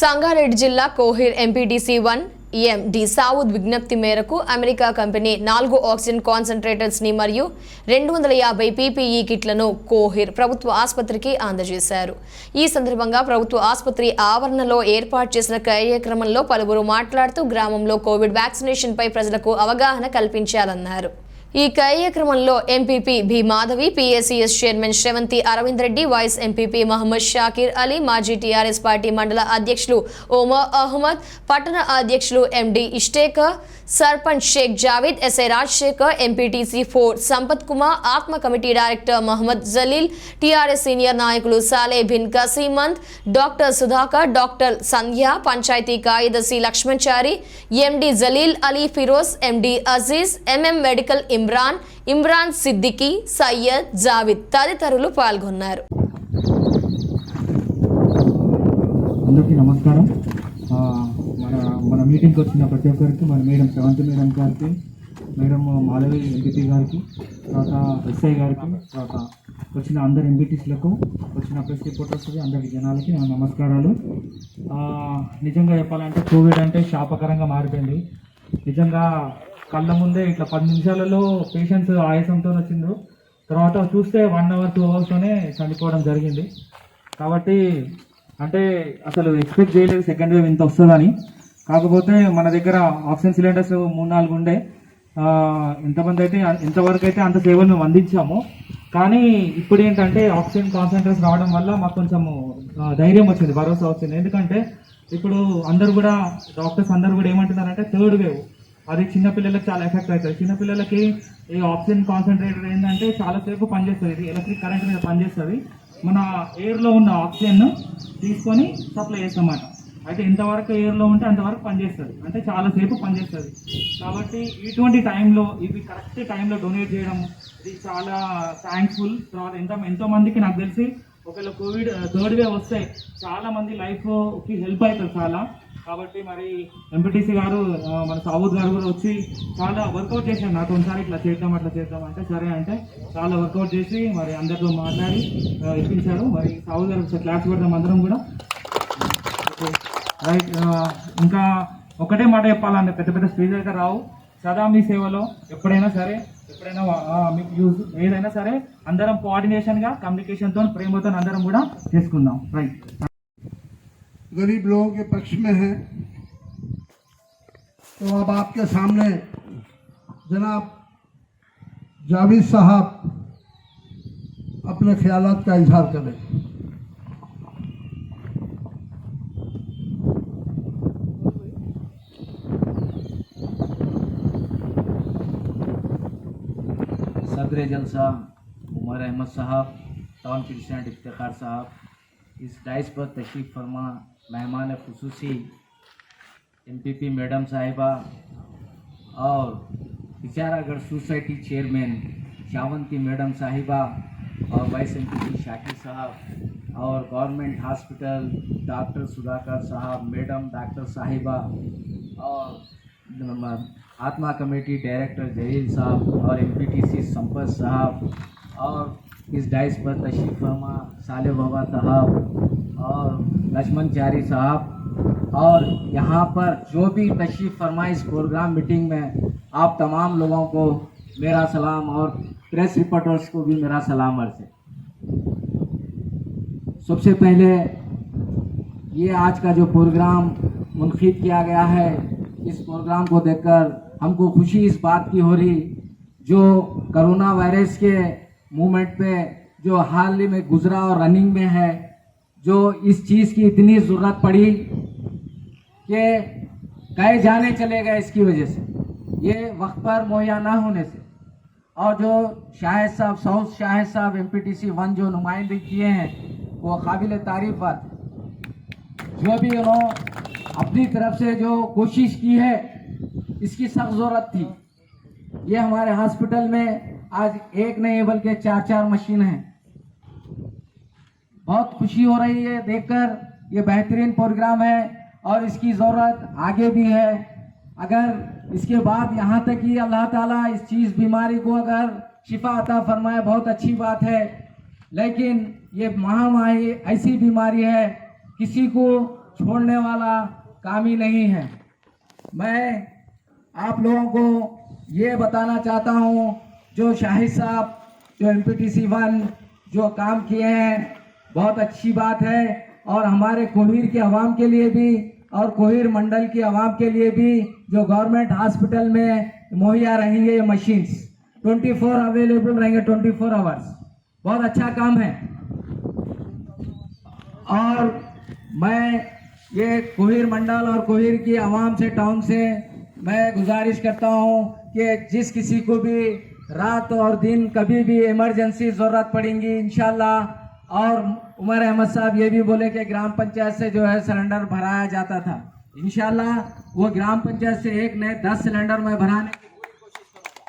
సంగారెడ్డి జిల్లా కోహిర్ ఎంపీటీసీ 1 ఎండి సావుద్ విజ్ఞప్తి మేరకు అమెరికా కంపెనీ 4 ఆక్సిజన్ కాన్సంట్రేటర్స్ ని మరియు 250 పీపీఈ కిట్లను కోహిర్ ప్రభుత్వ ఆసుపత్రికి అందజేశారు. ఈ సందర్భంగా ప్రభుత్వ ఆసుపత్రి ఆవరణలో ఏర్పాటు చేసిన కార్యక్రమంలో పలువురు మాట్లాడుతూ గ్రామంలో కోవిడ్ వ్యాక్సినేషన్ పై ప్రజలకు అవగాహన కల్పించాలన్నారు. ఈ కార్యక్రమంలో MPP B Madhavi, PACS chairman Sravanthi Aravind Reddy, vice MPP Mohammed Shakir Ali, మాజీ టీఆర్ఎస్ పార్టీ మండల అధ్యక్షులు ఓమర్ అహ్మద్, పట్టణ అధ్యక్షులు MD Ishtekhar, sarpanch Sheikh Javed, SI Rajasekhar, MPTC 4 Sampath Kumar, ATMA committee director Mohammed Jaleel, TRS senior నాయకులు సాలే బిన్ కసీమంత్, డాక్టర్ సుధాకర్, డాక్టర్ సంధ్య, పంచాయతీ కార్యదర్శి Lakshmanachari, MD Jaleel Ali Firoz, MD Aziz, MM medical Imran Siddiqui, Syed, Javid తదితరులు పాల్గొన్నారు. అందరికీ నమస్కారం. మన మీటింగ్కి వచ్చిన ప్రతి ఒక్కరికి, మన మేడం శ్రవంతి మేడం గారికి, మేడం మాధవి ఎంపీపీ గారికి, తర్వాత ఎస్ఐ గారికి, తర్వాత వచ్చిన అందరు ఎంపీటీసీలకు, వచ్చిన ప్రెస్ రిపోర్టర్స్కి, అందరి జనాలకి నా నమస్కారాలు. నిజంగా చెప్పాలంటే కోవిడ్ అంటే శాపకరంగా మారిపోయింది. నిజంగా కళ్ళ ముందే ఇట్లా 10 నిమిషాలలో పేషెంట్స్ ఆయాసంతో వచ్చిండ్రు, తర్వాత చూస్తే 1 అవర్ 2 అవర్స్తోనే చనిపోవడం జరిగింది. కాబట్టి అంటే అసలు ఎక్స్పెక్ట్ చేయలేదు సెకండ్ వేవ్ ఇంత వస్తుందని. కాకపోతే మన దగ్గర ఆక్సిజన్ సిలిండర్స్ 3-4 ఉండే, ఎంతవరకు అయితే అంత సేవలు మేము అందించాము. కానీ ఇప్పుడు ఏంటంటే ఆక్సిజన్ కాన్సంట్రేట్స్ రావడం వల్ల మాకు కొంచెము ధైర్యం వచ్చింది, భరోసా వచ్చింది. ఎందుకంటే ఇప్పుడు అందరు కూడా డాక్టర్స్ అందరు కూడా ఏమంటున్నారంటే థర్డ్ వేవ్ అది చిన్నపిల్లలకు చాలా ఎఫెక్ట్ అవుతుంది. చిన్నపిల్లలకి ఈ ఆక్సిజన్ కాన్సన్ట్రేటర్ ఏంటంటే చాలాసేపు పనిచేస్తుంది, ఇది ఎలక్ట్రిక్ కరెంట్ మీద పనిచేస్తుంది. మన ఎయిర్లో ఉన్న ఆక్సిజన్ తీసుకొని సప్లై చేస్తామన్నమాట. అయితే ఎంతవరకు ఎయిర్లో ఉంటే అంతవరకు పనిచేస్తుంది, అంటే చాలాసేపు పనిచేస్తుంది. కాబట్టి ఇటువంటి టైంలో ఇవి కరెక్ట్ టైంలో డొనేట్ చేయడం ఇది చాలా థ్యాంక్ఫుల్. తర్వాత ఎంతో మందికి నాకు తెలిసి ఒకవేళ కోవిడ్ థర్డ్ వేవ్ వస్తే చాలా మంది లైఫ్కి హెల్ప్ అవుతుంది చాలా. కాబట్టి మరి ఎంపీటీసీ గారు, మన సావుద్ గారు కూడా వచ్చి చాలా వర్కౌట్ చేశారు. నాతో ఒకసారి ఇట్లా చేద్దాం అట్లా చేద్దాం అంటే సరే అంటే చాలా వర్కౌట్ చేసి మరి అందరితో మాట్లాడి ఇప్పించారు. మరి సావుద్ గారు ఒకసారి క్లాస్ పెడదాం అందరం కూడా. రైట్. ఇంకా ఒకటే మాట చెప్పాలంటే పెద్ద పెద్ద స్పీచ్ అయితే రావు. సదా మీ సేవలో ఎప్పుడైనా మీకు యూజ్ ఏదైనా సరే అందరం కోఆర్డినేషన్గా కమ్యూనికేషన్తో ప్రేమతో అందరం కూడా చేసుకుందాం. రైట్. गरीब लोगों के पक्ष में है, तो अब आपके सामने जनाब जावेद साहब अपने ख्यालात का इजहार करें. सदर जलसा उमर अहमद साहब, टाउन प्रेसिडेंट इफ्तिखार साहब, इस डाइस पर तशरीफ़ फरमा मेहमान खुसूसी एमपीपी मैडम साहिबा और बिचारागढ़ सोसाइटी चेयरमैन शावंती मैडम साहिबा और वाइस एमपीपी शाकिर साहब और गवर्नमेंट हॉस्पिटल डॉक्टर सुधाकर साहब, मैडम डॉक्टर साहिबा और आत्मा कमेटी डायरेक्टर जलील साहब और एमपीटीसी संपत साहब और इस डाइस पर तशरीफ़ फरमा साले बाबा साहब और लक्ष्मणचारी साहब और यहाँ पर जो भी तशरीफ़ फरमा इस प्रोग्राम मीटिंग में आप तमाम लोगों को मेरा सलाम और प्रेस रिपोर्टर्स को भी मेरा सलाम अर्ज़ है। सबसे पहले ये आज का जो प्रोग्राम मुनक़िद किया गया है, इस प्रोग्राम को देखकर हमको खुशी इस बात की हो रही, जो कोरोना वायरस के मूवमेंट पे जो हाल ही में गुजरा और रनिंग में है, जो इस चीज़ की इतनी ज़रूरत पड़ी कि कई जाने चले गए इसकी वजह से, ये वक्त पर मुहैया ना होने से। और जो शाहिद साहब, साउथ शाहिद साहब एमपीटीसी 1 जो नुमाइंदगी किए हैं वो काबिल तारीफ़ बात। जो भी उन्होंने अपनी तरफ से जो कोशिश की है इसकी सख्त ज़रूरत थी। ये हमारे हॉस्पिटल में आज एक नहीं बल्कि 4 मशीन हैं। बहुत खुशी हो रही है देखकर, ये बेहतरीन प्रोग्राम है और इसकी ज़रूरत आगे भी है। अगर इसके बाद यहाँ तक कि अल्लाह ताला इस चीज़ बीमारी को अगर शिफा अता फरमाए बहुत अच्छी बात है, लेकिन ये महामारी ऐसी बीमारी है किसी को छोड़ने वाला काम ही नहीं है। मैं आप लोगों को ये बताना चाहता हूँ, जो शाहिद साहब जो MPTC 1 जो काम किए हैं बहुत अच्छी बात है, और हमारे कोहिर के अवाम के लिए भी और कोहिर मंडल की अवाम के लिए भी जो गवर्नमेंट हॉस्पिटल में मुहैया रहेंगे ये मशीन्स 24 अवेलेबल रहेंगे 24 आवर्स, बहुत अच्छा काम है। और मैं ये कोहिर मंडल और कोहिर की आवाम से टाउन से मैं गुजारिश करता हूँ कि जिस किसी को भी रात और दिन कभी भी इमरजेंसी ज़रूरत पड़ेगी इंशाल्लाह। और उमर अहमद साहब ये भी बोले कि ग्राम पंचायत से जो है सिलेंडर भराया जाता था, इंशाल्लाह वो ग्राम पंचायत से एक नहीं 10 सिलेंडर में भराने की पूरी कोशिश करूँगा।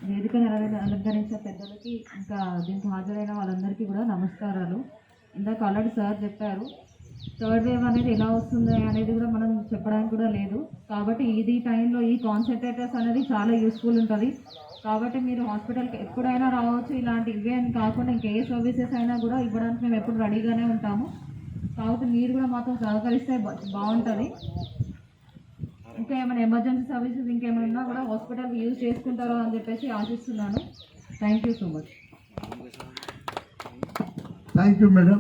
వేదికను అలంకరించే పెద్దలకి ఇంకా దీనికి హాజరైన వాళ్ళందరికీ కూడా నమస్కారాలు. ఇందాక ఆల్రెడీ సార్ చెప్పారు, థర్డ్ వేవ్ అనేది ఎలా వస్తుంది అనేది కూడా మనం చెప్పడానికి కూడా లేదు. కాబట్టి ఇది టైంలో ఈ కాన్సన్ట్రేటర్స్ అనేది చాలా యూస్ఫుల్ ఉంటుంది. కాబట్టి మీరు హాస్పిటల్కి ఎప్పుడైనా రావచ్చు. ఇలాంటి ఇవే అని కాకుండా ఇంకే సర్వీసెస్ అయినా కూడా ఇవ్వడానికి మేము ఎప్పుడు రెడీగానే ఉంటాము. కాబట్టి మీరు కూడా మాతో సహకరిస్తే బాగుంటుంది. ఇంకా ఏమైనా ఎమర్జెన్సీ సర్వీసెస్ ఇంకేమైనా ఉన్నా కూడా హాస్పిటల్కి యూజ్ చేసుకుంటారో అని చెప్పేసి ఆశిస్తున్నాను. Thank you so much. Thank you madam.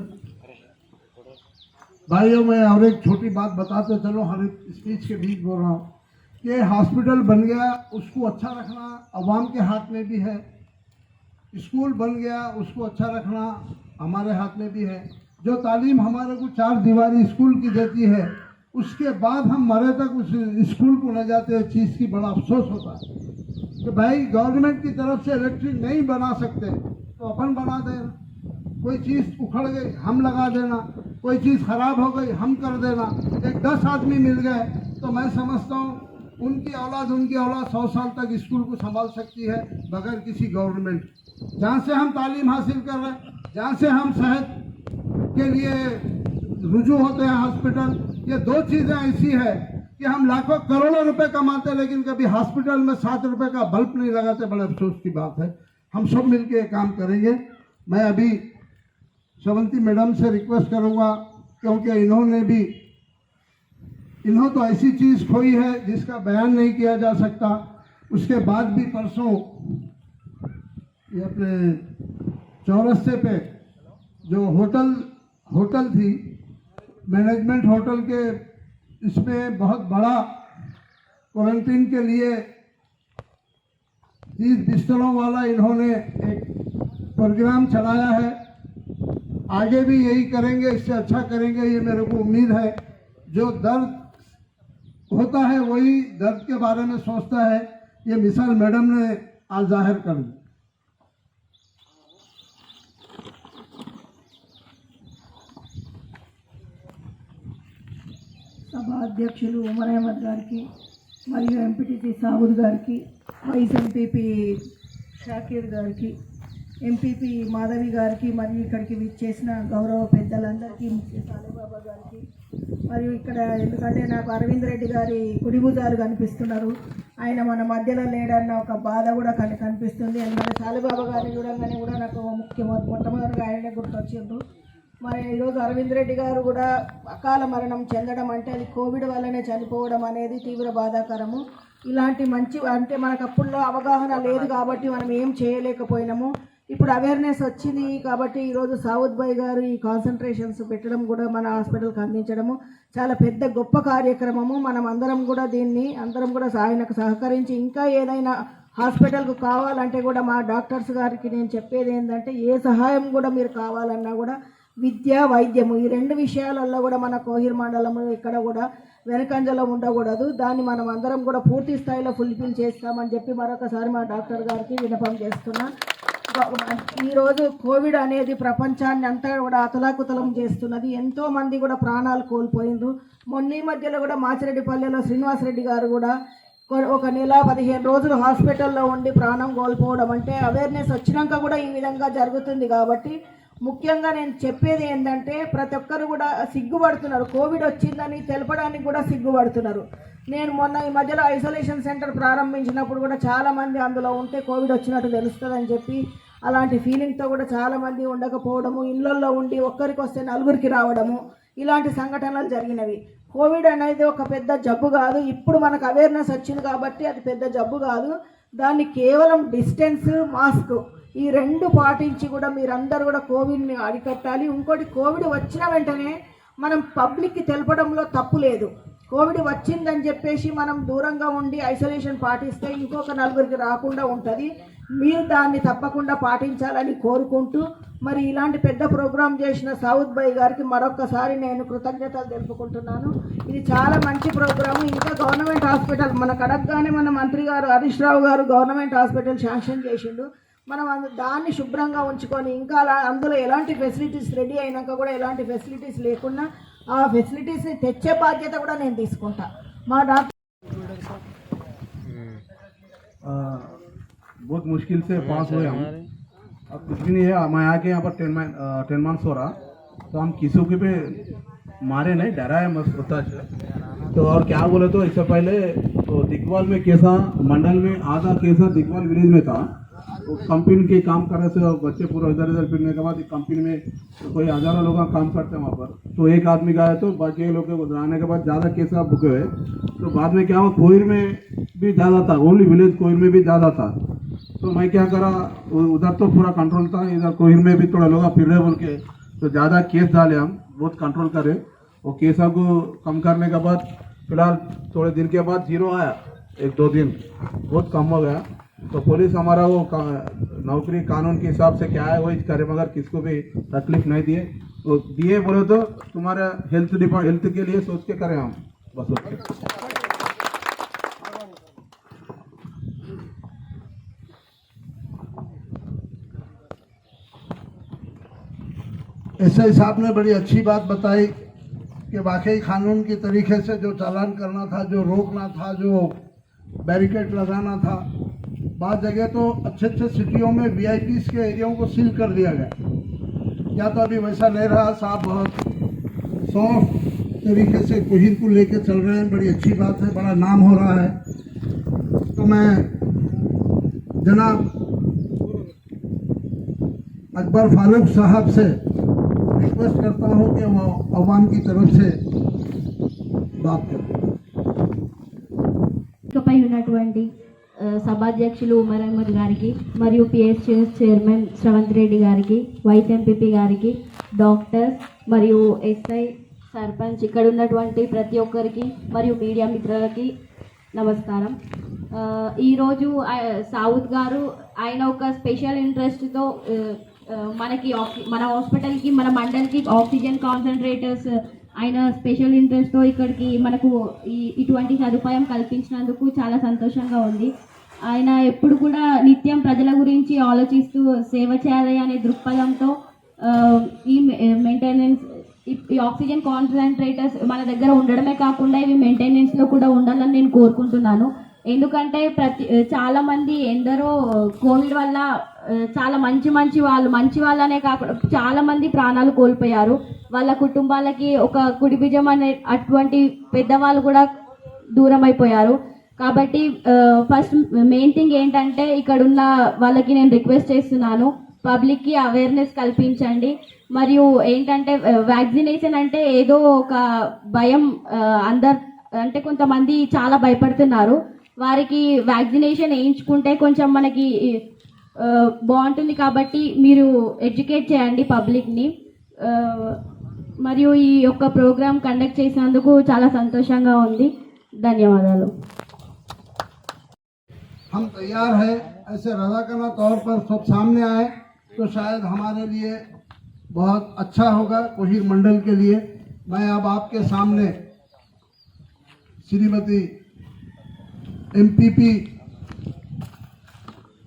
भाइयों, मैं और एक छोटी बात बताते चलो, हर एक स्पीच के बीच बोल रहा हूँ कि हॉस्पिटल बन गया, उसको अच्छा रखना अवाम के हाथ में भी है। स्कूल बन गया, उसको अच्छा रखना हमारे हाथ में भी है। जो तालीम हमारे को 4 दीवारी स्कूल की देती है, उसके बाद हम मरे तक उस स्कूल को न जाते, चीज़ की बड़ा अफसोस होता है कि भाई गवर्नमेंट की तरफ से इलेक्ट्रिक नहीं बना सकते तो अपन बना देना, कोई चीज़ उखड़ गई हम लगा देना, कोई चीज़ ख़राब हो गई हम कर देना। एक 10 आदमी मिल गए तो मैं समझता हूँ उनकी औलाद 100 साल तक स्कूल को संभाल सकती है बगैर किसी गवर्नमेंट। जहाँ से हम तालीम हासिल कर रहे हैं, जहाँ से हम सेहत के लिए रुजू होते हैं हॉस्पिटल, ये 2 चीज़ें ऐसी है कि हम लाखों करोड़ों रुपए कमाते लेकिन कभी हॉस्पिटल में 7 रुपए का बल्ब नहीं लगाते। बड़े अफसोस की बात है। हम सब मिलके ये काम करेंगे। मैं अभी श्रवंती मैडम से रिक्वेस्ट करूँगा, क्योंकि इन्हों तो ऐसी चीज़ खोई है जिसका बयान नहीं किया जा सकता। उसके बाद भी परसों ये अपने चौरस्ते पे जो होटल थी, मैनेजमेंट होटल के, इसमें बहुत बड़ा क्वारंटीन के लिए 30 बिस्तरों वाला इन्होंने एक प्रोग्राम चलाया है। आगे भी यही करेंगे, इससे अच्छा करेंगे ये मेरे को उम्मीद है। जो दर्द होता है वही दर्द के बारे में सोचता है, ये मिसाल मैडम ने आज जाहिर कर दी। సభ అధ్యక్షులు ఉమర్ అహ్మద్ గారికి మరియు ఎంపీటీసీ సావుద్ గారికి, వైస్ ఎంపీపీ షాకీర్ గారికి, ఎంపీపీ మాధవి గారికి, మరియు ఇక్కడికి విచ్చేసిన గౌరవ పెద్దలందరికీ, ముఖ్య సాలేబాబా గారికి, మరియు ఇక్కడ ఎందుకంటే నాకు అరవింద్ రెడ్డి గారి కుడిభుజాలు కనిపిస్తున్నారు, ఆయన మన మధ్యలో లేడన్న ఒక బాధ కూడా కనిపిస్తుంది. ఎందుకంటే సాలేబాబా గారిని చూడంగానే కూడా నాకు మొట్టమొదటిగా ఆయనే గుర్తొచ్చిండ్రు. మరి ఈరోజు అరవింద్ రెడ్డి గారు కూడా అకాల మరణం చెందడం అంటే అది కోవిడ్ వల్లనే చనిపోవడం అనేది తీవ్ర బాధాకరము. ఇలాంటి మంచి అంటే మనకు అప్పుల్లో అవగాహన లేదు కాబట్టి మనం ఏం చేయలేకపోయినాము. ఇప్పుడు అవేర్నెస్ వచ్చింది కాబట్టి ఈరోజు సావుద్ భాయ్ గారు ఈ కాన్సన్ట్రేషన్స్ పెట్టడం కూడా మన హాస్పిటల్కి అందించడము చాలా పెద్ద గొప్ప కార్యక్రమము. మనం అందరం కూడా దీన్ని అందరం కూడా ఆయనకు సహకరించి ఇంకా ఏదైనా హాస్పిటల్కు కావాలంటే కూడా మా డాక్టర్స్ గారికి నేను చెప్పేది ఏంటంటే ఏ సహాయం కూడా మీరు కావాలన్నా కూడా విద్య, వైద్యము ఈ 2 విషయాలలో కూడా మన కోహిర్ మండలము ఇక్కడ కూడా వెనకంజలో ఉండకూడదు. దాన్ని మనం అందరం కూడా పూర్తి స్థాయిలో ఫుల్ఫిల్ చేస్తామని చెప్పి మరొకసారి మా డాక్టర్ గారికి విన్నపం చేస్తున్నా. ఈరోజు కోవిడ్ అనేది ప్రపంచాన్ని అంతా కూడా అతలాకుతలం చేస్తున్నది. ఎంతోమంది కూడా ప్రాణాలు కోల్పోయిండ్రు. మొన్న మధ్యలో కూడా మాచిరెడ్డిపల్లెలో శ్రీనివాసరెడ్డి గారు కూడా 1 నెల 15 రోజులు హాస్పిటల్లో ఉండి ప్రాణం కోల్పోవడం అంటే అవేర్నెస్ వచ్చినాక కూడా ఈ విధంగా జరుగుతుంది. కాబట్టి ముఖ్యంగా నేను చెప్పేది ఏంటంటే ప్రతి ఒక్కరు కూడా సిగ్గుపడుతున్నారు. కోవిడ్ వచ్చిందని తెలపడానికి కూడా సిగ్గుపడుతున్నారు. నేను మొన్న ఈ మధ్యలో ఐసోలేషన్ సెంటర్ ప్రారంభించినప్పుడు కూడా చాలామంది అందులో ఉంటే కోవిడ్ వచ్చినట్టు తెలుస్తుందని చెప్పి అలాంటి ఫీలింగ్తో కూడా చాలామంది ఉండకపోవడము, ఇళ్ళల్లో ఉండి ఒక్కరికి వస్తే 4కి రావడము, ఇలాంటి సంఘటనలు జరిగినవి. కోవిడ్ అనేది ఒక పెద్ద జబ్బు కాదు. ఇప్పుడు మనకు అవేర్నెస్ వచ్చింది కాబట్టి అది పెద్ద జబ్బు కాదు. దాన్ని కేవలం డిస్టెన్స్, మాస్క్ ఈ రెండు పాటించి కూడా మీరందరూ కూడా కోవిడ్ని అరికట్టాలి. ఇంకోటి, కోవిడ్ వచ్చిన వెంటనే మనం పబ్లిక్కి తెలపడంలో తప్పు లేదు. కోవిడ్ వచ్చిందని చెప్పేసి మనం దూరంగా ఉండి ఐసోలేషన్ పాటిస్తే ఇంకొక నలుగురికి రాకుండా ఉంటుంది. మీరు దాన్ని తప్పకుండా పాటించాలని కోరుకుంటూ, మరి ఇలాంటి పెద్ద ప్రోగ్రాం చేసిన సౌద్ భాయ్ గారికి మరొక్కసారి నేను కృతజ్ఞతలు తెలుపుకుంటున్నాను. ఇది చాలా మంచి ప్రోగ్రాము. ఇంకా గవర్నమెంట్ హాస్పిటల్ మనకు అడగగానే మన మంత్రి గారు హరీష్ రావు గారు గవర్నమెంట్ హాస్పిటల్ శాంక్షన్ చేసిండు. మనం దాన్ని శుభ్రంగా ఉంచుకొని ఇంకా అందులో ఎలాంటి ఫెసిలిటీస్ రెడీ అయినాక కూడా ఎలాంటి ఫెసిలిటీస్ లేకుండా ఆ ఫెసిలిటీస్ని తెచ్చే బాధ్యత కూడా నేను తీసుకుంటా. మా డాక్టర్ बहुत मुश्किल से पास हुए हम. अब कुछ भी नहीं है. मैं आके यहाँ पर 10 months हो रहा, तो हम किसी के पे मारे नहीं, डरा है मस्त होता है. तो और क्या बोले तो इससे पहले तो दिग्वाल में कैसा मंडल में आधा कैसा दिग्वाल विलेज में था. तो कंपनी के काम करने से बच्चे पूरा इधर इधर फिरने के बाद कंपनी में तो कोई हज़ारों लोग काम करते हैं वहाँ पर. तो एक आदमी गया तो बाकी लोग आने के बाद ज़्यादा केस भुके हुए. तो बाद में क्या हुआ, कोयर में भी ज़्यादा था, ओनली विलेज कोयर में भी ज़्यादा था. तो मैं क्या करा, उधर तो पूरा कंट्रोल था, इधर कोहिर में भी थोड़ा लोग फिर रहे बोल के तो ज़्यादा केस डाले. हम बहुत कंट्रोल करे. वो केसा को कम करने के बाद फिलहाल थोड़े दिन के बाद जीरो आया, 1-2 दिन बहुत कम हो गया. तो पुलिस हमारा वो नौकरी कानून के हिसाब से क्या है वही करे, मगर किसको भी तकलीफ नहीं दिए. तो दिए बोले तो तुम्हारे हेल्थ के लिए सोच के करें हम बस. उसके एसआई साहब ने बड़ी अच्छी बात बताई कि वाकई कानून के तरीके से जो चालान करना था, जो रोकना था, जो बैरिकेड लगाना था. बाद जगह तो अच्छे अच्छे सिटियों में वीआईपीस के एरियाओं को सील कर दिया गया. या तो अभी वैसा नहीं रहा. साहब बहुत सॉफ्ट तरीके से कोहिर को लेके चल रहे हैं. बड़ी अच्छी बात है, बड़ा नाम हो रहा है. तो मैं जनाब अकबर फारूक साहब से रिक्वेस्ट करता हूँ कि वो अवाम की तरफ से बात करें. ఇకపై ఉన్నటువంటి సభాధ్యక్షులు ఉమర్ అహ్మద్ గారికి మరియు పిఎస్సిఎస్ చైర్మన్ శ్రవంత్ రెడ్డి గారికి, వైస్ ఎంపీపీ గారికి, డాక్టర్స్ మరియు ఎస్ఐ, సర్పంచ్, ఇక్కడ ఉన్నటువంటి ప్రతి ఒక్కరికి మరియు మీడియా మిత్రులకి నమస్కారం. ఈరోజు సౌద్ గారు ఆయన ఒక స్పెషల్ ఇంట్రెస్ట్తో మనకి మన హాస్పిటల్కి, మన మండల్కి ఆక్సిజన్ కాన్సన్ట్రేటర్స్ ఆయన స్పెషల్ ఇంట్రెస్ట్తో ఇక్కడికి మనకు ఇటువంటి సదుపాయం కల్పించినందుకు చాలా సంతోషంగా ఉంది. ఆయన ఎప్పుడు కూడా నిత్యం ప్రజల గురించి ఆలోచిస్తూ సేవ చేయాలి అనే దృక్పథంతో ఈ మెయింటెనెన్స్, ఈ ఆక్సిజన్ కాన్సన్ట్రేటర్స్ మన దగ్గర ఉండడమే కాకుండా ఇవి మెయింటెనెన్స్లో కూడా ఉండాలని నేను కోరుకుంటున్నాను. ఎందుకంటే చాలామంది ఎందరో కోవిడ్ వల్ల చాలా మంచి వాళ్ళనే కాకుండా చాలామంది ప్రాణాలు కోల్పోయారు. వాళ్ళ కుటుంబాలకి ఒక కుడిబిజం అనే అటువంటి పెద్దవాళ్ళు కూడా దూరం అయిపోయారు. కాబట్టి ఫస్ట్ మెయిన్ థింగ్ ఏంటంటే ఇక్కడ ఉన్న వాళ్ళకి నేను రిక్వెస్ట్ చేస్తున్నాను, పబ్లిక్కి అవేర్నెస్ కల్పించండి. మరియు ఏంటంటే వ్యాక్సినేషన్ అంటే ఏదో ఒక భయం, అంటే కొంతమంది చాలా భయపడుతున్నారు. వారికి వ్యాక్సినేషన్ వేయించుకుంటే కొంచెం మనకి బాగుంటుంది. కాబట్టి మీరు ఎడ్యుకేట్ చేయండి పబ్లిక్ని. మరియు ఈ యొక్క ప్రోగ్రాం కండక్ట్ చేసినందుకు చాలా సంతోషంగా ఉంది. ధన్యవాదాలు. हम तैयार हैं. ऐसे रजाकाना तौर पर सब सामने आए तो शायद हमारे लिए बहुत अच्छा होगा, कोहिर मंडल के लिए. मैं अब आपके सामने श्रीमती एमपीपी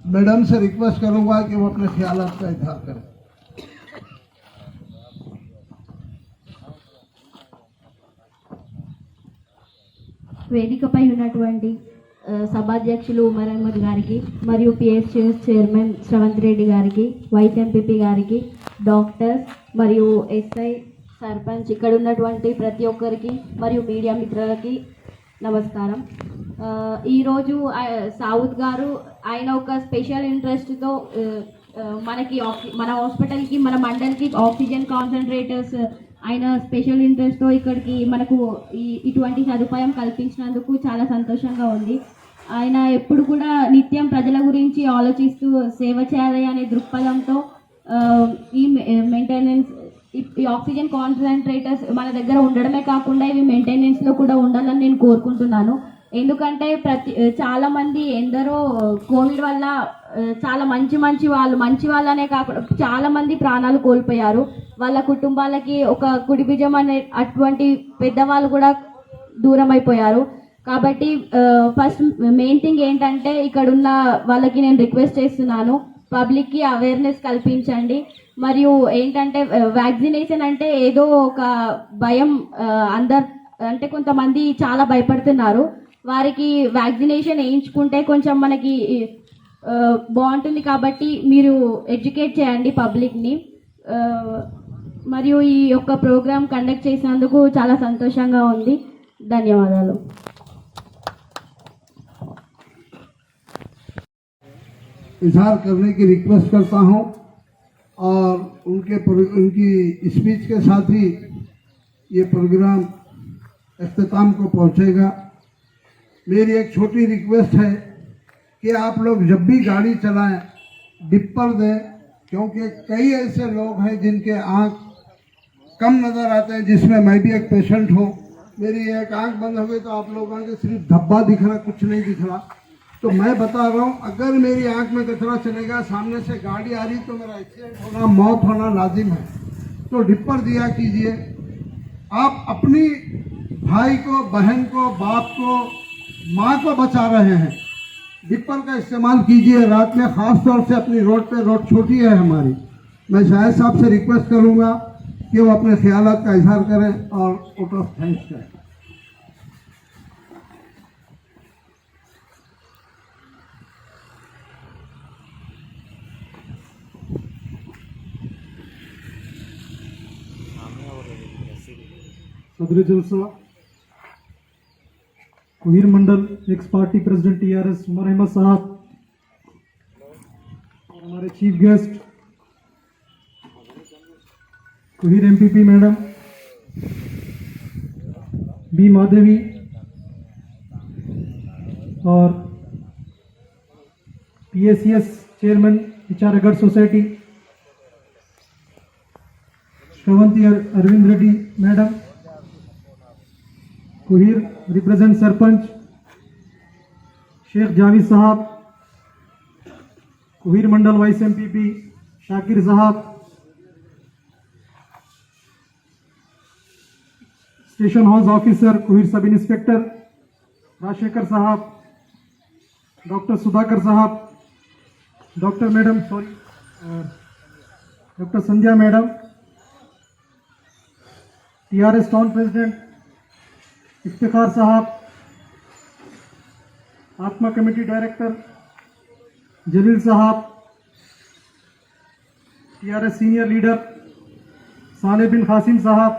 मैडम से रिक्वेस्ट करूंगा कि वो अपने ख्यालात का इजहार करें. వేదికపై ఉన్నటువంటి సభాధ్యక్షులు ఉమర్ అహ్మద్ గారికి మరియు పిఎస్సిఎస్ చైర్మన్ శ్రవంత్ రెడ్డి గారికి, వైస్ ఎంపీపీ గారికి, డాక్టర్స్ మరియు ఎస్ఐ, సర్పంచ్, ఇక్కడ ఉన్నటువంటి ప్రతి ఒక్కరికి మరియు మీడియా మిత్రులకి నమస్కారం. ఈరోజు సౌద్ గారు ఆయన ఒక స్పెషల్ ఇంట్రెస్ట్తో మనకి మన హాస్పిటల్కి, మన మండల్కి ఆక్సిజన్ కాన్సన్ట్రేటర్స్ ఆయన స్పెషల్ ఇంట్రెస్ట్తో ఇక్కడికి మనకు ఇటువంటి సదుపాయం కల్పించినందుకు చాలా సంతోషంగా ఉంది. ఆయన ఎప్పుడు కూడా నిత్యం ప్రజల గురించి ఆలోచిస్తూ సేవ చేయాలి అనే దృక్పథంతో ఈ మెయింటెనెన్స్ ఈ ఆక్సిజన్ కాన్సన్ట్రేటర్స్ మన దగ్గర ఉండడమే కాకుండా ఇవి మెయింటెనెన్స్లో కూడా ఉండాలని నేను కోరుకుంటున్నాను. ఎందుకంటే చాలామంది ఎందరో కోవిడ్ వల్ల చాలా మంచి వాళ్ళనే కాకుండా చాలామంది ప్రాణాలు కోల్పోయారు. వాళ్ళ కుటుంబాలకి ఒక కుడి భుజం అనే అటువంటి పెద్దవాళ్ళు కూడా దూరం అయిపోయారు. కాబట్టి ఫస్ట్ మెయిన్ థింగ్ ఏంటంటే ఇక్కడ ఉన్న వాళ్ళకి నేను రిక్వెస్ట్ చేస్తున్నాను, పబ్లిక్కి అవేర్నెస్ కల్పించండి. మరియు ఏంటంటే వ్యాక్సినేషన్ అంటే ఏదో ఒక భయం అంటే కొంతమంది చాలా భయపడుతున్నారు. వారికి వ్యాక్సినేషన్ వేయించుకుంటే కొంచెం మనకి బాగుంటుంది. కాబట్టి మీరు ఎడ్యుకేట్ చేయండి పబ్లిక్ని. మరియు ఈ యొక్క ప్రోగ్రామ్ కండక్ట్ చేసినందుకు చాలా సంతోషంగా ఉంది. ధన్యవాదాలు. इजहार करने की रिक्वेस्ट करता हूं और उनकी स्पीच के साथ ही ये प्रोग्राम अख्ताम को पहुंचेगा। मेरी एक छोटी रिक्वेस्ट है कि आप लोग जब भी गाड़ी चलाएं डिपर दें, क्योंकि कई ऐसे लोग हैं जिनके आँख कम नज़र आते हैं, जिसमें मैं भी एक पेशेंट हूँ। मेरी एक आँख बंद हो गई तो आप लोगों के सिर्फ धब्बा दिख रहा, कुछ नहीं दिख रहा। तो मैं बता रहा हूँ, अगर मेरी आंख में कचरा चलेगा, सामने से गाड़ी आ रही तो मेरा एक्सीडेंट होना, मौत होना लाजिम है। तो डिपर दिया कीजिए। आप अपनी भाई को, बहन को, बाप को, माँ को बचा रहे हैं, डिपर का इस्तेमाल कीजिए। रात में ख़ास तौर से अपनी रोड छोटी है हमारी, मैं शायद साहब से रिक्वेस्ट करूँगा कि वो अपने ख्यालात का इजहार करें और वोट ऑफ थैंक्स करें। सदर जलसा Kohir mandal ex party president TRS Umar Ahmed साहब और हमारे chief guest Kohir MPP madam B Madhavi और PACS chairman Icharagarh society Shravanthi Arvind Reddy madam, Kohir represent sarpanch Sheikh Javed साहब, कुहीर मंडल वाइस एमपीपी शाकिर साहब, station house officer कुहीर sub inspector Rajshekhar साहब, डॉक्टर सुधाकर साहब, doctor Sandhya madam, TRS town president Iftikhar साहब, आत्मा कमेटी डायरेक्टर जलील साहब, टीआरएस सीनियर लीडर साले बिन कासिम साहब,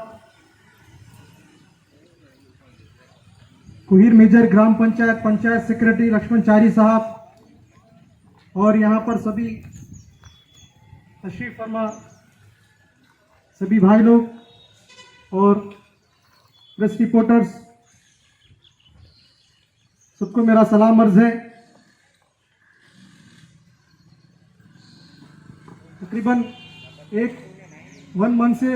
कुहीर मेजर ग्राम पंचायत सेक्रेटरी लक्ष्मण चारी साहब और यहाँ पर सभी तशरीफ फरमा सभी भाई लोग और प्रेस रिपोर्टर्स, सबको मेरा सलाम अर्ज है। तकरीबन 1 मंथ से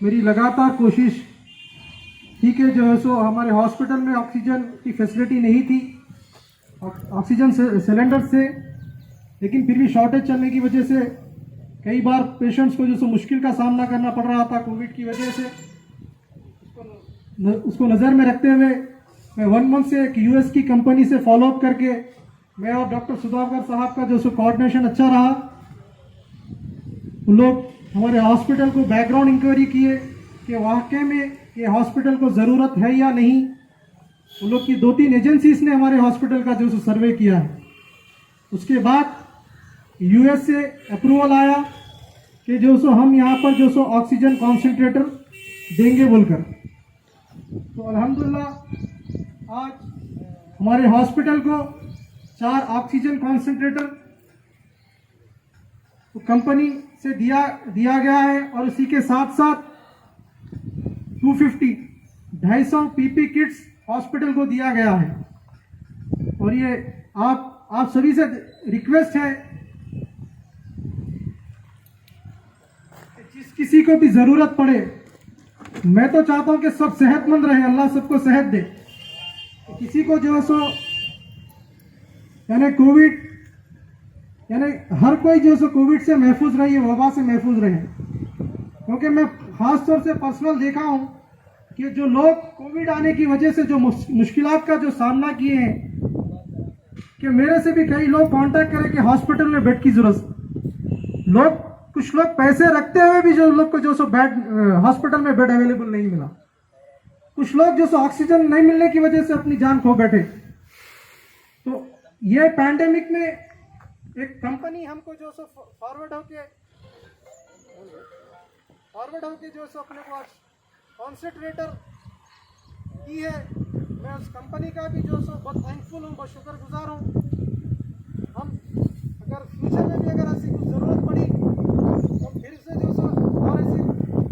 मेरी लगातार कोशिश थी कि जो है सो हमारे हॉस्पिटल में ऑक्सीजन की फैसिलिटी नहीं थी, ऑक्सीजन सिलेंडर से, लेकिन फिर भी शॉर्टेज चलने की वजह से कई बार पेशेंट्स को जो सो मुश्किल का सामना करना पड़ रहा था कोविड की वजह से। उसको नज़र में रखते हुए मैं 1 मंथ से एक यूएस की कंपनी से फॉलोअप करके मैं और डॉक्टर सुधाकर साहब का जो सो कोऑर्डिनेशन अच्छा रहा। उन लोग हमारे हॉस्पिटल को बैकग्राउंड इंक्वायरी किए कि वाकई में ये हॉस्पिटल को ज़रूरत है या नहीं। उन लोग की 2-3 एजेंसीज ने हमारे हॉस्पिटल का जो सो सर्वे किया है। उसके बाद यूएस से अप्रूवल आया कि जो सो हम यहाँ पर जो सो ऑक्सीजन कॉन्सेंट्रेटर देंगे बोलकर। तो अल्हम्दुलिल्लाह आज हमारे हॉस्पिटल को 4 ऑक्सीजन कॉन्सेंट्रेटर कंपनी से दिया गया है और इसी के साथ साथ 250 पीपी किट्स हॉस्पिटल को दिया गया है। और ये आप सभी से रिक्वेस्ट है कि जिस किसी को भी जरूरत पड़े, मैं तो चाहता हूं कि सब सेहतमंद रहे, अल्लाह सबको सेहत दे। किसी को जो है सो यानी कोविड यानी हर कोई जो है सो कोविड से महफूज रहे, ये वबा से महफूज रहे। क्योंकि मैं खास तौर से पर्सनल देखा हूं कि जो लोग कोविड आने की वजह से जो मुश्किलात का जो सामना किए हैं, कि मेरे से भी कई लोग कांटेक्ट करें कि हॉस्पिटल में बेड की जरूरत, कुछ लोग पैसे रखते हुए भी जो लोग को जो सो बेड हॉस्पिटल में बेड अवेलेबल नहीं मिला, कुछ लोग जो सो ऑक्सीजन नहीं मिलने की वजह से अपनी जान खो बैठे। तो ये पैंडेमिक में एक कंपनी हमको जो सो फॉरवर्ड होके जो सो अपने को कॉन्सेंट्रेटर की है। मैं उस कंपनी का भी जो सो बहुत थैंकफुल हूँ, बहुत शुक्रगुजार हूँ। हम अगर फ्यूचर में भी अगर ऐसी कुछ ज़रूरत पड़ी तो फिर से जो सो और ऐसी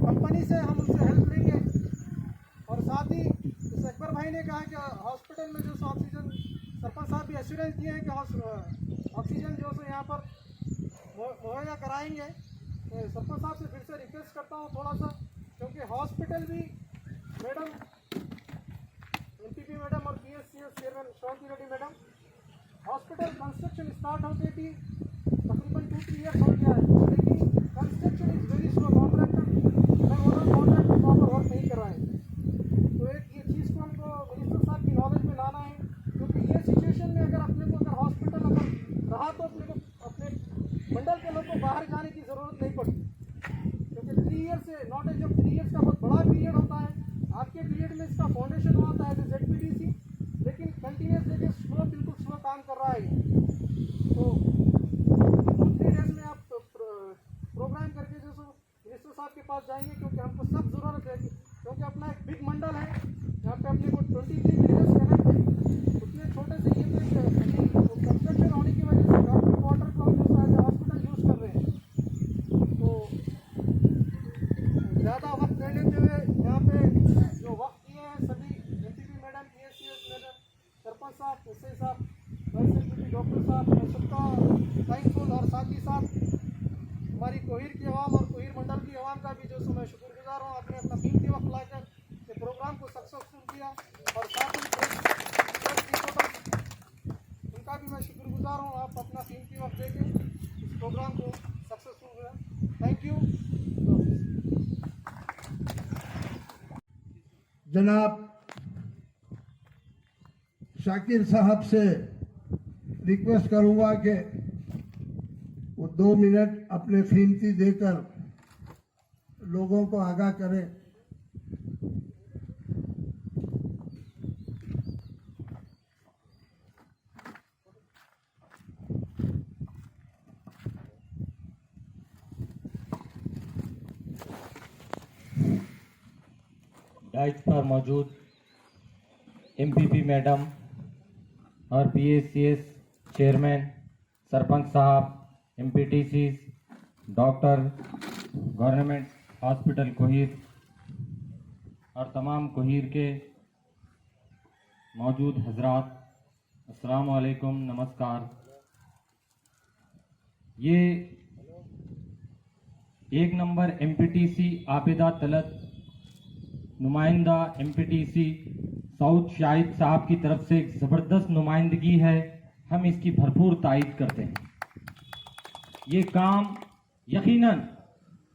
कंपनी से हम उनसे हेल्प लेंगे। और साथ ही इस अकबर भाई ने कहा कि हॉस्पिटल में जो सो ऑक्सीजन, सरपंच साहब भी एश्योरेंस दिए हैं कि ऑक्सीजन जो सो यहाँ पर मुहैया कराएंगे। सरपंच साहब से फिर से रिक्वेस्ट करता हूँ थोड़ा सा, क्योंकि हॉस्पिटल भी मैडम एमपीपी मैडम और PSCS chairman Shravanti Reddy madam, hospital construction start होते भी तकरीबन 2-3 ईयर्स हो गया है, लेकिन construction is very slow. Contract proper work नहीं कर रहे हैं। तो एक ये चीज़ को हमको मिनिस्टर साहब की नॉलेज में लाना है, क्योंकि ये सिचुएशन में अगर अपने को अगर हॉस्पिटल अगर रहा तो अपने को अपने मंडल के लोग को बाहर जाने की ज़रूरत नहीं पड़ती, क्योंकि 3 ईयर से नॉट एज 3 ईयर्स का बहुत बड़ा पीरियड होता है। आपके पीरियड में इसका फाउंडेशन हुआ था एज ए ZPDC, लेकिन कंटिन्यूस देखिए बिल्कुल स्लो काम कर रहा है। तो 2-3 डेज में आप प्रोग्राम करके जो सो मिनिस्टर साहब के पास जाएंगे, क्योंकि हमको सब ज़रूरत है, क्योंकि अपना एक बिग मंडल है, यहाँ पे अपने को 23 विलेजेस कनेक्ट है। उतने छोटे से ये तो कंस्ट्रक्शन होने की वजह से गवर्नमेंट वाटर को जो सो एज ए हॉस्पिटल यूज़ कर रहे हैं। तो ज़्यादा वक्त ले लेते हुए यहाँ पे जो वक्त दिए हैं सभी MPP madam, PSCS madam, sarpanch साहब, एसआई साहब, वाइस एमपीपी डॉक्टर साहब, मैं सबका थैंकफुल। और साथ ही साथ हमारी कोहिर की आवाम और कोहिर मंडल की आवाम का भी जो सो मैं शुक्रगुजार हूँ, आपने अपना कीमती वक्त लाकर ये प्रोग्राम को सक्सेसफुल किया। और साथ ही उनका भी मैं शुक्रगुजार हूँ, आप अपना कीमती वक्त देके इस प्रोग्राम को सक्सेसफुल हुआ। Thank you. जनाब शाकिर साहब से रिक्वेस्ट करूंगा कि वो 2 मिनट अपने कीमती देकर लोगों को आगाह करें। डाइट पर मौजूद एमपीपी मैडम और पीएससीएस चेयरमैन, सरपंच साहब, MPTC, doctor, government hospital Kohir और तमाम कोहिर के मौजूद हजरात, अस्सलाम वालेकुम, नमस्कार। ये 1 नंबर एमपीटीसी आबिदा तलत नुमाइंदा एमपीटीसी साउथ शाहिद साहब की तरफ से एक ज़बरदस्त नुमाइंदगी है, हम इसकी भरपूर तायद करते हैं। ये काम यकीनन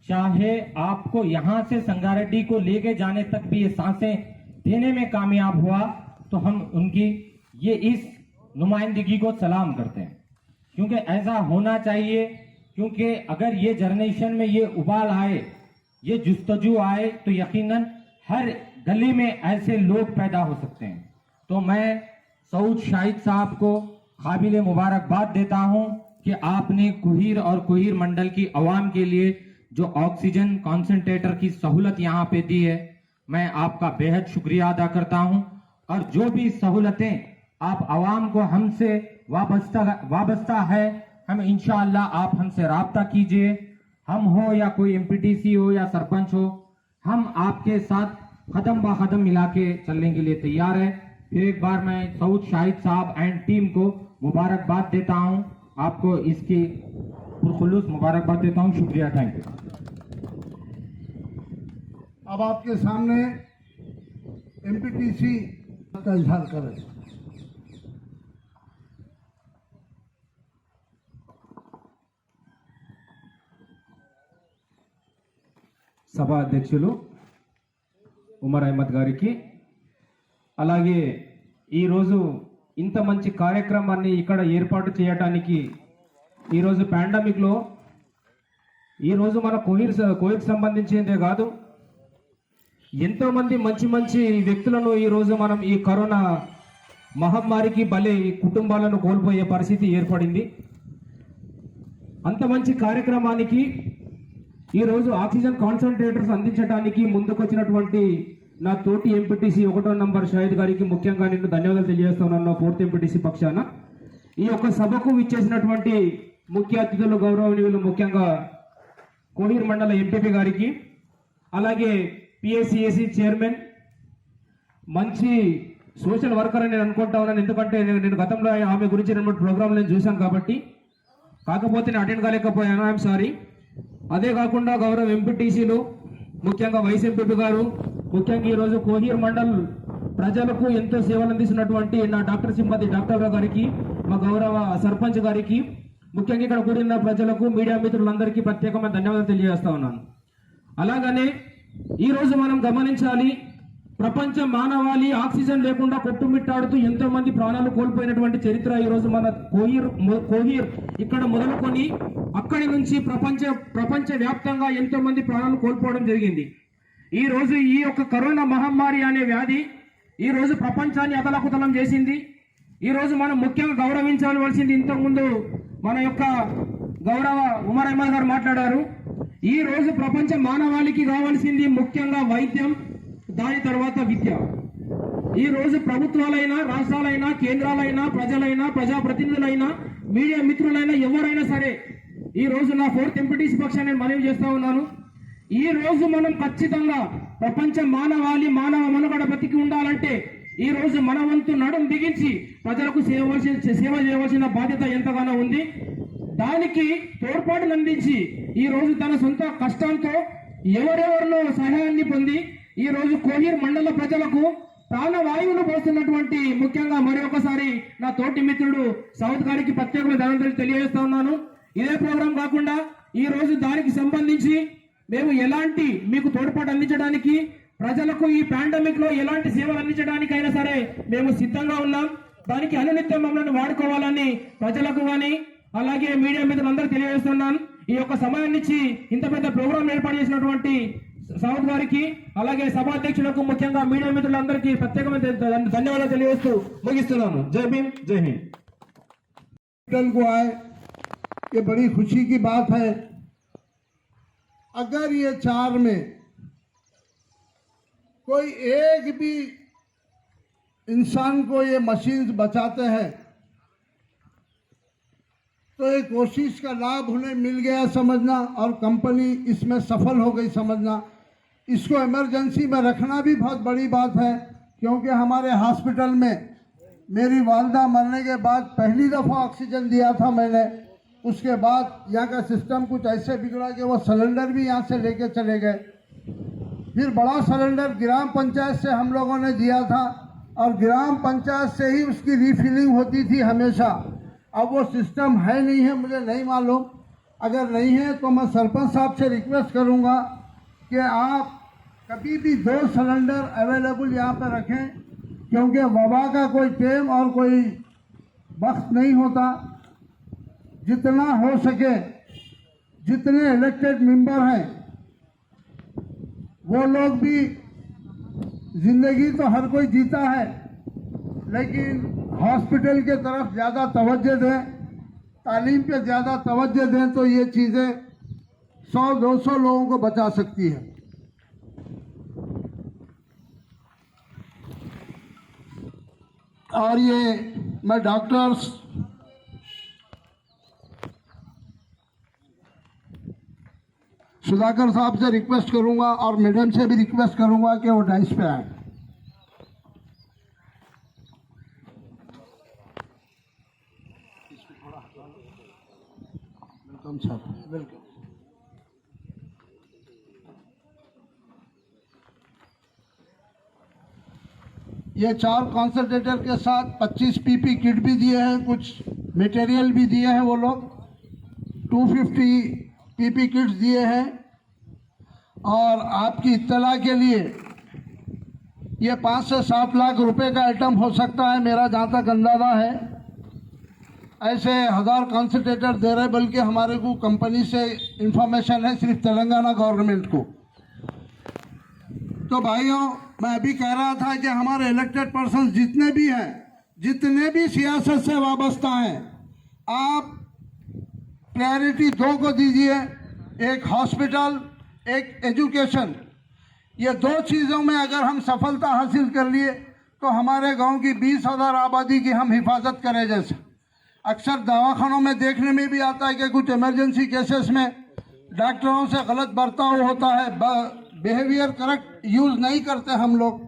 चाहे आपको यहाँ से संगारेड्डी को लेके जाने तक भी ये सांसें देने में कामयाब हुआ, तो हम उनकी ये इस नुमाइंदगी को सलाम करते हैं, क्योंकि ऐसा होना चाहिए। क्योंकि अगर ये जनरेशन में ये उबाल आए, ये जुस्तजू आए, तो यकीनन हर गली में ऐसे लोग पैदा हो सकते हैं। तो मैं सऊद शाहिद साहब को काबिल मुबारकबाद देता हूं कि आपने कोहिर और कोहिर मंडल की आवाम के लिए जो ऑक्सीजन कॉन्सेंट्रेटर की सहूलत यहाँ पे दी है, मैं आपका बेहद शुक्रिया अदा करता हूं। और जो भी सहूलतें आप आवाम को हमसे वाबस्ता है, हम इंशाअल्लाह आप हमसे राब्ता कीजिए, हम हो या कोई एमपीटीसी हो या सरपंच हो, हम आपके साथ कदम ब कदम मिला के चलने के लिए तैयार है। फिर एक बार मैं सऊद शाहिद साहब एंड टीम को मुबारकबाद देता हूं, आपको इसकी पुरखुलूस मुबारकबाद देता हूं। शुक्रिया, थैंक यू। अब आपके सामने एमपीटीसी का इजहार करें। సభ అధ్యక్షులు ఉమర్ అహ్మద్ గారికి, అలాగే ఈరోజు ఇంత మంచి కార్యక్రమాన్ని ఇక్కడ ఏర్పాటు చేయడానికి ఈరోజు పాండమిక్లో ఈరోజు మన కోవిడ్ సంబంధించిందే కాదు, ఎంతోమంది మంచి మంచి వ్యక్తులను ఈరోజు మనం ఈ కరోనా మహమ్మారికి బలి కుటుంబాలను కోల్పోయే పరిస్థితి ఏర్పడింది. అంత మంచి కార్యక్రమానికి ఈరోజు ఆక్సిజన్ కాన్సన్ట్రేటర్స్ అందించడానికి ముందుకొచ్చినటువంటి నా తోటి ఎంపీటీసీ 1వ నంబర్ షాహిద్ గారికి ముఖ్యంగా నేను ధన్యవాదాలు తెలియజేస్తున్నాను. 4th ఎంపీటీసీ పక్షాన ఈ యొక్క సభకు విచ్చేసినటువంటి ముఖ్య అతిథులు గౌరవనీయులు ముఖ్యంగా కోహిర్ మండల ఎంపీపీ గారికి, అలాగే పిఎస్సిఎసి చైర్మన్, మంచి సోషల్ వర్కర్ అని నేను అనుకుంటా ఉన్నాను. ఎందుకంటే నేను గతంలో ఆమె గురించి 2 ప్రోగ్రాంలు నేను చూశాను కాబట్టి, కాకపోతే నేను అటెండ్ కాలేకపోయాను, ఐఎమ్ సారీ. అదే కాకుండా గౌరవ ఎంపీటీసీలు, ముఖ్యంగా వైస్ ఎంపీపీ గారు, ముఖ్యంగా ఈరోజు కోహిర్ మండల్ ప్రజలకు ఎంతో సేవలు అందిస్తున్నటువంటి నా డాక్టర్ సింపతి డాక్టర్ గారికి, మా గౌరవ సర్పంచ్ గారికి, ముఖ్యంగా ఇక్కడ కూడిన ప్రజలకు, మీడియా మిత్రులందరికీ ప్రత్యేకమైన ధన్యవాదాలు తెలియజేస్తా ఉన్నాను. అలాగనే ఈరోజు మనం గమనించాలి, ప్రపంచ మానవాళి ఆక్సిజన్ లేకుండా కొట్టుమిట్టాడుతూ ఎంతో మంది ప్రాణాలు కోల్పోయినటువంటి చరిత్ర ఈరోజు మన కోహిర్ ఇక్కడ మొదలుకొని అక్కడి నుంచి ప్రపంచ వ్యాప్తంగా ఎంతో మంది ప్రాణాలు కోల్పోవడం జరిగింది. ఈ రోజు ఈ యొక్క కరోనా మహమ్మారి అనే వ్యాధి ఈ రోజు ప్రపంచాన్ని అతలాకుతలం చేసింది. ఈ రోజు మనం ముఖ్యంగా గౌరవించవలసింది, ఇంతకుముందు మన యొక్క గౌరవ ఉమర్ అహ్మద్ గారు మాట్లాడారు, ఈ రోజు ప్రపంచ మానవాళికి కావాల్సింది ముఖ్యంగా వైద్యం, దాని తర్వాత విద్య. ఈ రోజు ప్రభుత్వాలైనా, రాష్ట్రాలైనా, కేంద్రాలైనా, ప్రజలైనా, ప్రజాప్రతినిధులైనా, మీడియా మిత్రులైనా, ఎవరైనా సరే ఈ రోజు నా 4th ఎంపీటీసీ పక్షాన్ని నేను మనవి చేస్తా ఉన్నాను. ఈ రోజు మనం ఖచ్చితంగా ప్రపంచ మానవాళి మానవ మనుగడ బతికి ఉండాలంటే ఈ రోజు మన వంతు నడుం బిగించి ప్రజలకు సేవ చేయవలసిన బాధ్యత ఎంతగానో ఉంది. దానికి తోడ్పాటును అందించి ఈ రోజు తన సొంత కష్టంతో ఎవరెవరిలో సహాయాన్ని పొంది ఈ రోజు కోహిర్ మండల ప్రజలకు ప్రాణవాయువును పోస్తున్నటువంటి ముఖ్యంగా మరి ఒకసారి నా తోటి మిత్రుడు సౌద్ గారికి ప్రత్యేకమైన ధన్యవాదాలు తెలియజేస్తా ఉన్నాను. ఇదే ప్రోగ్రాం కాకుండా ఈ రోజు దానికి సంబంధించి మేము ఎలాంటి మీకు తోడ్పాటు అందించడానికి, ప్రజలకు ఈ పాండమిక్ లో ఎలాంటి సేవలు అందించడానికైనా సరే మేము సిద్ధంగా ఉన్నాం. దానికి అనునిత్యం మమ్మల్ని వాడుకోవాలని ప్రజలకు కానీ అలాగే మీడియా మిత్రులందరూ తెలియజేస్తున్నాను. ఈ యొక్క సమయాన్నిచ్చి ఇంత పెద్ద ప్రోగ్రాం ఏర్పాటు చేసినటువంటి సౌద్ గారికి, అలాగే సభాధ్యక్షులకు, ముఖ్యంగా మీడియా మిత్రులందరికీ ప్రత్యేకమైన ధన్యవాదాలు తెలియజేస్తూ ముగిస్తున్నాను. జై భీమ్, జై హింద్. को आए ये बड़ी खुशी की बात है। अगर ये 4 में कोई एक भी इंसान को ये मशीन्स बचाते हैं तो ये कोशिश का लाभ उन्हें मिल गया समझना, और कंपनी इसमें सफल हो गई समझना। इसको इमरजेंसी में रखना भी बहुत बड़ी बात है, क्योंकि हमारे हॉस्पिटल में मेरी वालदा मरने के बाद पहली दफ़ा ऑक्सीजन दिया था मैंने। उसके बाद यहाँ का सिस्टम कुछ ऐसे बिगड़ा कि वो सिलेंडर भी यहाँ से लेके चले गए। फिर बड़ा सिलेंडर ग्राम पंचायत से हम लोगों ने दिया था, और ग्राम पंचायत से ही उसकी रिफिलिंग होती थी हमेशा। अब वो सिस्टम है नहीं है, मुझे नहीं मालूम। अगर नहीं है तो मैं सरपंच साहब से रिक्वेस्ट करूँगा कि आप कभी भी 2 सिलेंडर अवेलेबल यहाँ पर रखें, क्योंकि वबा का कोई टाइम और कोई वक्त नहीं होता। जितना हो सके, जितने इलेक्टेड मेंबर हैं वो लोग भी, जिंदगी तो हर कोई जीता है, लेकिन हॉस्पिटल के तरफ ज़्यादा तवज्जो दें, तालीम पे ज़्यादा तवज्जो दें, तो ये चीज़ें 100-200 लोगों को बचा सकती है। और ये मैं डॉक्टर्स सुधाकर साहब से रिक्वेस्ट करूंगा और मैडम से भी रिक्वेस्ट करूंगा कि वो डाइस पे आए। Welcome sir, welcome. ये 4 कॉन्सनट्रेटर के साथ 25 पीपी किट भी दिए हैं, कुछ मटेरियल भी दिए हैं वो लोग, 250 पीपी किट्स दिए हैं। और आपकी इत्तला के लिए ये 5 से 7 लाख रुपए का आइटम हो सकता है, मेरा जहाँ तक अंदाजा है। ऐसे 1000 कॉन्सनट्रेटर दे रहे, बल्कि हमारे को कंपनी से इंफॉर्मेशन है सिर्फ तेलंगाना गवर्नमेंट को। तो भाइयों, मैं अभी कह रहा था कि हमारे इलेक्टेड पर्सन जितने भी हैं, जितने भी सियासत से वाबस्ता हैं, आप प्रायोरिटी 2 को दीजिए, एक हॉस्पिटल, एक एजुकेशन। ये 2 चीज़ों में अगर हम सफलता हासिल कर लिए तो हमारे गांव की 20,000 आबादी की हम हिफाजत करें। जैसे अक्सर दवाखानों में देखने में भी आता है कि कुछ इमरजेंसी केसेस में डॉक्टरों से गलत बर्ताव होता है, बिहेवियर करेक्ट यूज़ नहीं करते हम लोग।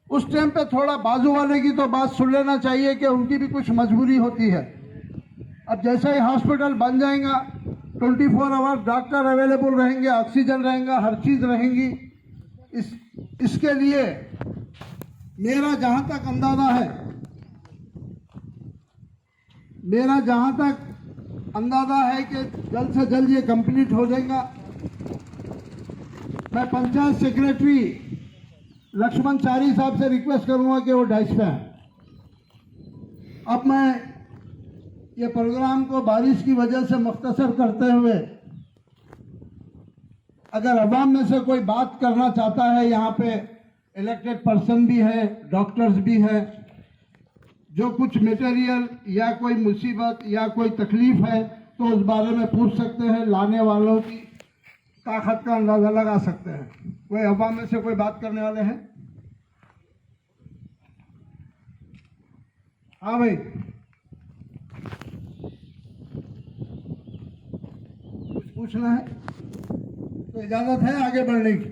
उस टाइम पे थोड़ा बाजू वाले की तो बात सुन लेना चाहिए कि उनकी भी कुछ मजबूरी होती है। अब जैसे ही हॉस्पिटल बन जाएगा, 24 आवर डॉक्टर अवेलेबल रहेंगे, ऑक्सीजन रहेगा, हर चीज़ रहेंगी। इसके लिए मेरा जहाँ तक अंदाजा है कि जल्द से जल्द ये कंप्लीट हो जाएगा। मैं पंचायत सेक्रेटरी लक्ष्मण चारी साहब से रिक्वेस्ट करूंगा कि वो डाइस पे आए। अब मैं ये प्रोग्राम को बारिश की वजह से मुख्तसर करते हुए, अगर अवाम में से कोई बात करना चाहता है, यहाँ पे इलेक्टेड पर्सन भी है, डॉक्टर्स भी है, जो कुछ मटेरियल या कोई मुसीबत या कोई तकलीफ है तो उस बारे में पूछ सकते हैं, लाने वालों की ताकत का अंदाजा लगा सकते हैं। कोई अवाम में से कोई बात करने वाले हैं? हाँ भाई, कुछ पूछना है तो इजाजत है आगे बढ़ने की।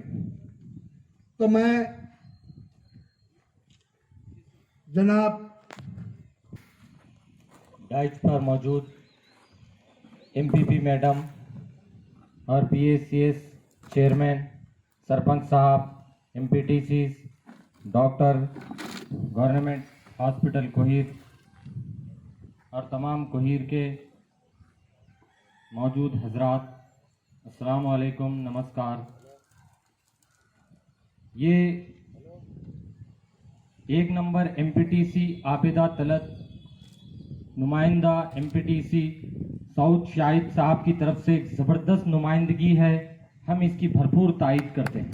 तो मैं जनाब डाइस पर मौजूद एमपीपी मैडम और पीएससीएस चेयरमैन, सरपंच साहब, MPTC, doctor, government hospital Kohir और तमाम कोहीर के मौजूद हजरात, अस्सलाम वालेकुम, नमस्कार। ये 1 नंबर एमपीटीसी आबिदा तलत नुमाइंदा एमपीटीसी साउथ शाहिद साहब की तरफ से एक ज़बरदस्त नुमाइंदगी है, हम इसकी भरपूर तारीफ करते हैं।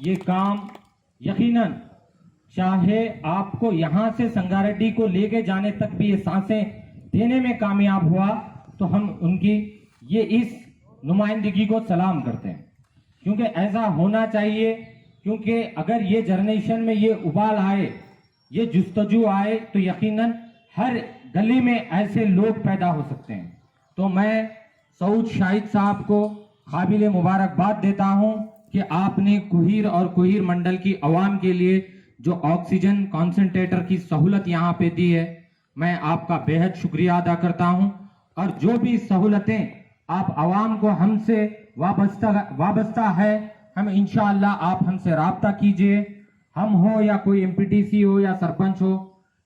ये काम यकीनन चाहे आपको यहाँ से संगारेड्डी को लेके जाने तक भी ये सांसें देने में कामयाब हुआ तो हम उनकी ये इस नुमाइंदगी को सलाम करते हैं, क्योंकि ऐसा होना चाहिए। क्योंकि अगर ये जनरेशन में ये उबाल आए, ये जुस्तजू आए, तो यकीनन हर गली में ऐसे लोग पैदा हो सकते हैं। तो मैं सऊद शाहिद साहब को काबिल मुबारकबाद देता हूं कि आपने कुहीर और कुहीर मंडल की आवाम के लिए जो ऑक्सीजन कॉन्सेंट्रेटर की सहूलत यहाँ पे दी है, मैं आपका बेहद शुक्रिया अदा करता हूं। और जो भी सहूलतें आप आवाम को हमसे वाबस्ता है, हम इंशाअल्लाह आप हमसे राब्ता कीजिए, हम हो या कोई एमपीटीसी हो या सरपंच हो,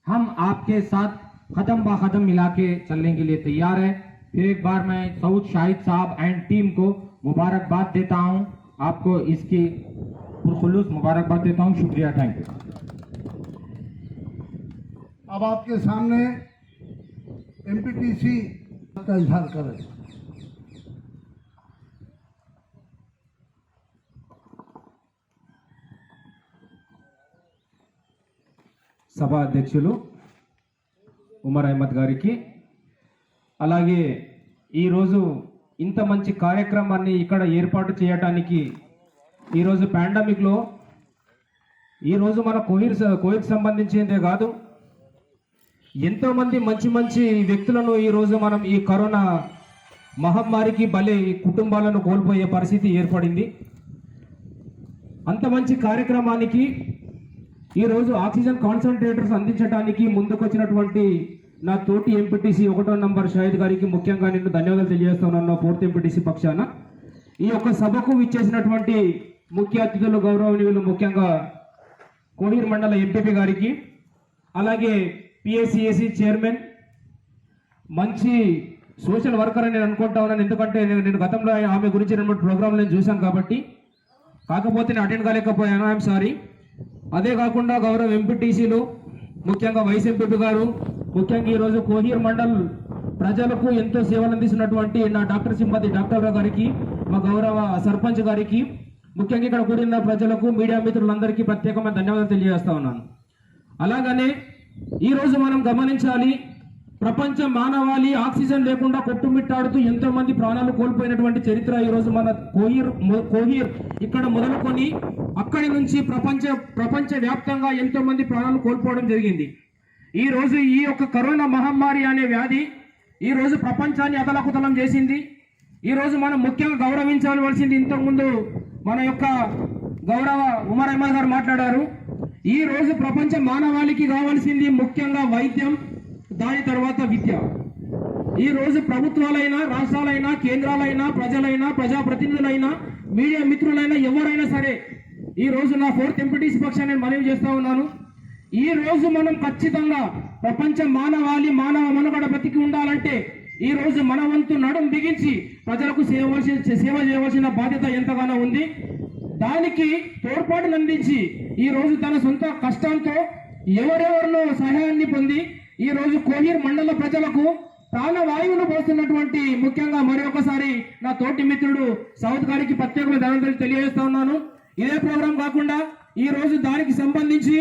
हम आपके साथ कदम ब कदम मिला के चलने के लिए तैयार है। फिर एक बार मैं सऊद शाहिद साहब एंड टीम को मुबारकबाद देता हूं, आपको इसकी पुरखुलूस मुबारकबाद देता हूं। शुक्रिया, थैंक यू। अब आपके सामने एमपीटीसी का इजहार करें। సభా అధ్యక్షులు ఉమర్ అహ్మద్ గారికి, అలాగే ఈరోజు ఇంత మంచి కార్యక్రమాన్ని ఇక్కడ ఏర్పాటు చేయడానికి, ఈరోజు పాండమిక్లో ఈరోజు మన కోవిడ్ సంబంధించిందే కాదు, ఎంతోమంది మంచి మంచి వ్యక్తులను ఈరోజు మనం ఈ కరోనా మహమ్మారికి బలి కుటుంబాలను కోల్పోయే పరిస్థితి ఏర్పడింది. అంత మంచి కార్యక్రమానికి ఈరోజు ఆక్సిజన్ కాన్సన్ట్రేటర్స్ అందించడానికి ముందుకొచ్చినటువంటి నా తోటి ఎంపీటీసీ 1వ నంబర్ షాహిద్ గారికి ముఖ్యంగా నేను ధన్యవాదాలు తెలియజేస్తున్నాను. 4th ఎంపీటీసీ పక్షాన ఈ యొక్క సభకు విచ్చేసినటువంటి ముఖ్య అతిథులు గౌరవనీయులు ముఖ్యంగా కోహీర్ మండల ఎంపీపీ గారికి, అలాగే పిఎస్సిఎసి చైర్మన్, మంచి సోషల్ వర్కర్ అని నేను అనుకుంటా ఉన్నాను. ఎందుకంటే నేను గతంలో ఆమె గురించి 2 ప్రోగ్రాంలు నేను చూశాను కాబట్టి, కాకపోతే నేను అటెండ్ కాలేకపోయాను, ఐఎమ్ సారీ. అదే కాకుండా గౌరవ ఎంపీటీసీలు, ముఖ్యంగా వైస్ ఎంపీపీ గారు, ముఖ్యంగా ఈరోజు కోహీర్ మండల్ ప్రజలకు ఎంతో సేవలు అందిస్తున్నటువంటి నా డాక్టర్ సింపతి డాక్టర్ గారికి, మా గౌరవ సర్పంచ్ గారికి, ముఖ్యంగా ఇక్కడ కూడిన ప్రజలకు, మీడియా మిత్రులందరికీ ప్రత్యేకమైన ధన్యవాదాలు తెలియజేస్తా ఉన్నాను. అలాగనే ఈరోజు మనం గమనించాలి, ప్రపంచ మానవాళి ఆక్సిజన్ లేకుండా కొట్టుమిట్టాడుతూ ఎంతో మంది ప్రాణాలు కోల్పోయినటువంటి చరిత్ర ఈరోజు మన కోహీర్ ఇక్కడ మొదలుకొని అక్కడి నుంచి ప్రపంచ వ్యాప్తంగా ఎంతో మంది ప్రాణాలు కోల్పోవడం జరిగింది. ఈ రోజు ఈ యొక్క కరోనా మహమ్మారి అనే వ్యాధి ఈ రోజు ప్రపంచాన్ని అతలాకుతలం చేసింది. ఈ రోజు మనం ముఖ్యంగా గౌరవించవలసింది, ఇంతకుముందు మన యొక్క గౌరవ ఉమర్ అహ్మద్ గారు మాట్లాడారు. ఈ రోజు ప్రపంచ మానవాళికి కావాల్సింది ముఖ్యంగా వైద్యం, దాని తర్వాత విద్య. ఈ రోజు ప్రభుత్వాలైనా, రాష్ట్రాలైనా, కేంద్రాలైనా, ప్రజలైనా, ప్రజాప్రతినిధులైనా, మీడియా మిత్రులైనా ఎవరైనా సరే ఈ రోజు నా 4th ఎంపీటీసీ పక్షాన్ని నేను మనవి చేస్తా ఉన్నాను. ఈ రోజు మనం ఖచ్చితంగా ప్రపంచ మానవాళి మానవ మనుగడ బతికి ఉండాలంటే ఈ రోజు మన వంతు నడుం బిగించి ప్రజలకు సేవ చేయవలసిన బాధ్యత ఎంతగానో ఉంది. దానికి తోడ్పాటును అందించి ఈ రోజు తన సొంత కష్టంతో ఎవరెవరినో సహాయాన్ని పొంది ఈ రోజు కోహీర్ మండల ప్రజలకు ప్రాణవాయువును పోస్తున్నటువంటి ముఖ్యంగా మరొకసారి నా తోటి మిత్రుడు సౌద్ గారికి ప్రత్యేకమైన ధన్యవాదాలు తెలియజేస్తా ఉన్నాను. ఇదే ప్రోగ్రాం కాకుండా ఈ రోజు దానికి సంబంధించి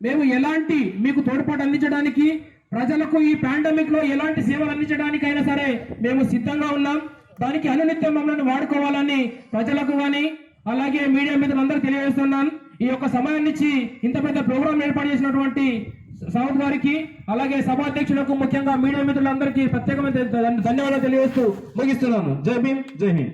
మేము ఎలాంటి మీకు తోడ్పాటు అందించడానికి, ప్రజలకు ఈ పాండమిక్ లో ఎలాంటి సేవలు అందించడానికైనా సరే మేము సిద్ధంగా ఉన్నాం. దానికి అనునిత్యం మమ్మల్ని వాడుకోవాలని ప్రజలకు కానీ అలాగే మీడియా మిత్రులందరూ తెలియజేస్తున్నాను. ఈ యొక్క సమయాన్ని ఇచ్చి ఇంత పెద్ద ప్రోగ్రాం ఏర్పాటు చేసినటువంటి సౌద్ గారికి, అలాగే సభాధ్యక్షులకు, ముఖ్యంగా మీడియా మిత్రులందరికీ ప్రత్యేకమైన ధన్యవాదాలు తెలియజేస్తూ ముగిస్తున్నాను. జై భీమ్, జై హింద్.